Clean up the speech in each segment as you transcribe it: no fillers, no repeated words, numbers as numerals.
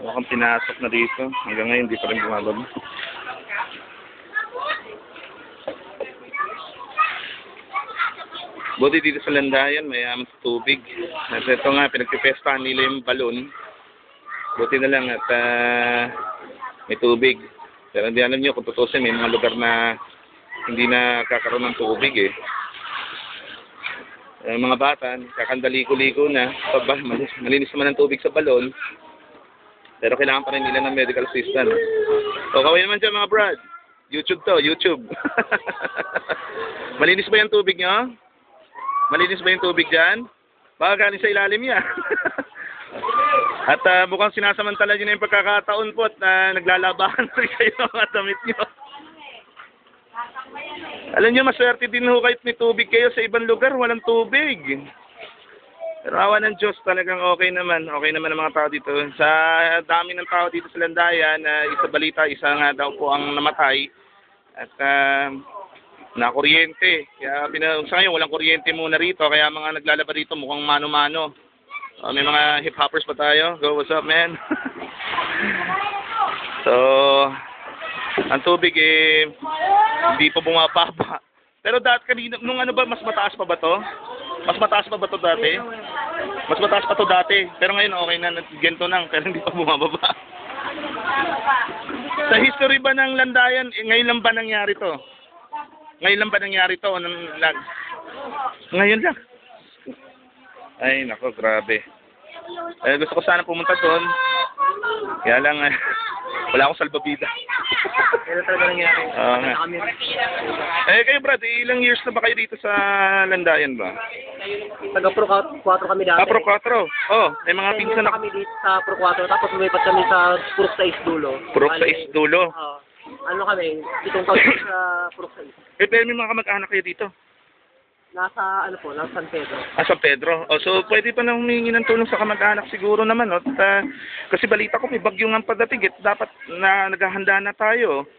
Mukhang pinasok na dito. Hanggang ngayon, hindi pa rin bumababa. Buti dito sa Landayan, mayaman sa tubig. At ito nga, pinagpipestahan nila yung balon. Buti na lang at may tubig. Pero hindi alam nyo, kung tutusin, may mga lugar na hindi na kakaroon ng tubig eh. Mga bata, kakandaliko-liko na. Malinis naman ang tubig sa balon. Pero kailangan pa rin nila ng medical assistant. O, kaway naman dyan mga brad. YouTube to, YouTube. Malinis ba yung tubig nyo? Malinis ba yung tubig dyan? Baka galing sa ilalim yan. At mukhang sinasamantala nyo na yung pagkakataon po at naglalabahan rin kayo ng mga damit nyo. Alam nyo, maswerte din ho kahit may tubig kayo sa ibang lugar, walang tubig. Pero awa ng Diyos, talagang okay naman. Okay naman ang mga tao dito. Sa dami ng tao dito sa Landayan, isa balita, isa nga daw po ang namatay. At na kuryente. Kaya sa ngayon, walang kuryente muna rito. Kaya mga naglalaba rito, mukhang mano-mano. May mga hip-hoppers pa tayo. Go, what's up, man? So, ang tubig hindi pa bumababa. Pero dati kanina, nung ano ba, mas mataas pa ba to? Mas mataas pa ba to dati? Mas mataas pa to dati. Pero ngayon, okay na, ganito nang, pero hindi pa bumababa. Sa history ba ng Landayan, ngayon lang ba nangyari to? Ngayon lang ba nangyari to? Ngayon lang. Ay, nako, grabe. Gusto ko sana pumunta doon. Kaya lang, wala akong salbabida. Kaya talaga nangyari. Kayo brad, ilang years na ba kayo dito sa Landayan ba? Taga Pro 4 kami dati. Pro 4? Oh, may mga pinsan na kami dito sa Pro 4, tapos lumipat kami sa Purok 6 Dulo. Purok 6 Dulo? Ano kami, itong taon sa Purok 6. Pero may mga kamag-anak kayo dito? Nasa, nasa San Pedro. San Pedro. So, pwede pa na humingi ng tulong sa kamag-anak siguro naman, no? Kasi balita ko may bagyo nga padating. Dapat na naghahanda na tayo.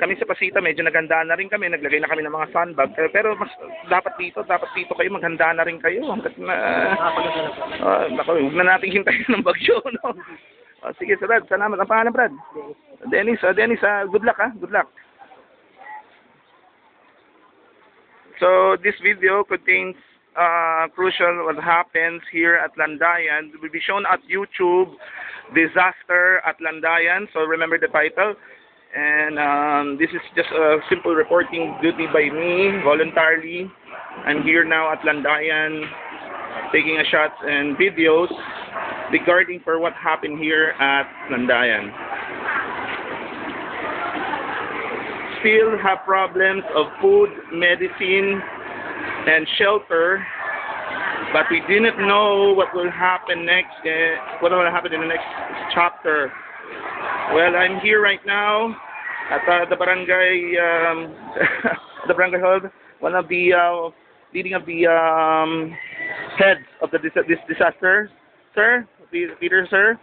Kami sa Pasita, medyo naghanda na rin kami. Naglagay na kami ng mga sandbag. Pero mas dapat dito kayo, maghanda na rin kayo. Hanggat huwag na natin hintayin ng bagyo, no? Sige, Brad. Salamat. Ang pangalan, Brad? Dennis. Dennis, good luck, ha? Good luck. So this video contains crucial what happens here at Landayan. It will be shown at YouTube, Disaster at Landayan. So remember the title. And this is just a simple reporting duty by me, voluntarily. I'm here now at Landayan, taking a shots and videos regarding for what happened here at Landayan. Still have problems of food, medicine, and shelter, but we didn't know what will happen next. What will happen in the next chapter? Well, I'm here right now at the barangay, the barangay hall. One of the leading of the heads of this disaster, sir, Peter, sir.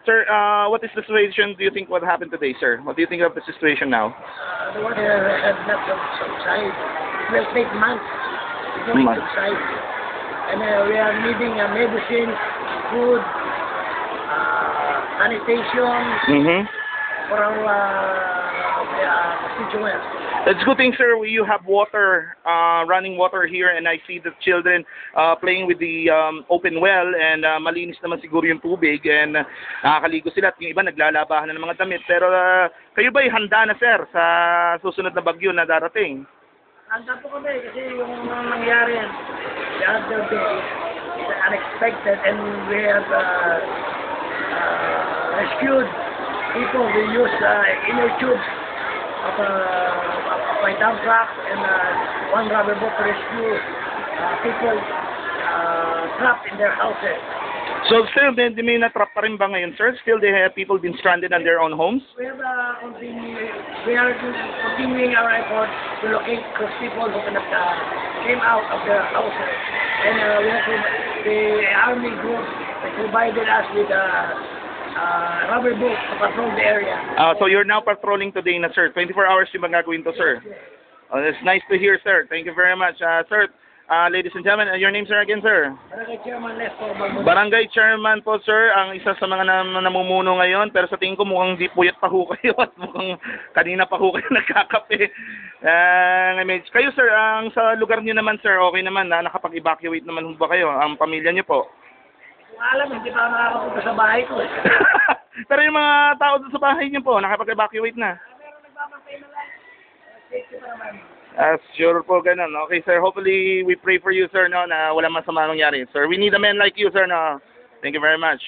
Sir, what is the situation? Do you think what happened today, sir? What do you think of the situation now? The water has not subsided. It will take months to subside. And we are needing medicine, food, sanitation for our constituents. It's good thing, sir, you have water, running water here, and I see the children playing with the open well, and malinis naman siguro yung tubig, and nakakaligo sila, at yung iba naglalabahan na ng mga damit. Pero kayo ba'y handa na, sir, sa susunod na bagyo na darating? Handa po kami, kasi yung nangyari the other day is unexpected, and we have rescued people. We use inner tubes of my dump truck and one rubber boat to rescue people trapped in their houses. So still, may na-trap pa rin ba ngayon, sir? Still, they have people been stranded on their own homes? We are continuing our efforts to locate those people who came out of their houses. And the army group provided us with rubber boat to patrol the area. So you're now patrolling today na, sir. 24 hours yung gagawin to, sir. It's nice to hear, sir. Thank you very much. Sir, Ladies and gentlemen, your name, sir, again, sir? Barangay Chairman Lester Magmuna. Barangay Chairman po, sir, ang isa sa mga namumuno ngayon, pero sa tingin ko mukhang di puyat pa ho kayo at mukhang kanina pa ho kayo nagkakape. Kayo, sir, ang sa lugar niyo naman, sir, okay naman na nakapag-evacuate naman ho ba kayo, ang pamilya niyo po? Kung alam, hindi pa ako nakakapunta sa bahay ko. Pero yung mga tao doon sa bahay niyo po, nakapag-evacuate na? Meron nagbabantay na lang. Safety pa naman. Sure po, ganun. Okay, sir. Hopefully, we pray for you, sir, no, na walang masama mangyari. Sir, we need a man like you, sir, no. Thank you very much.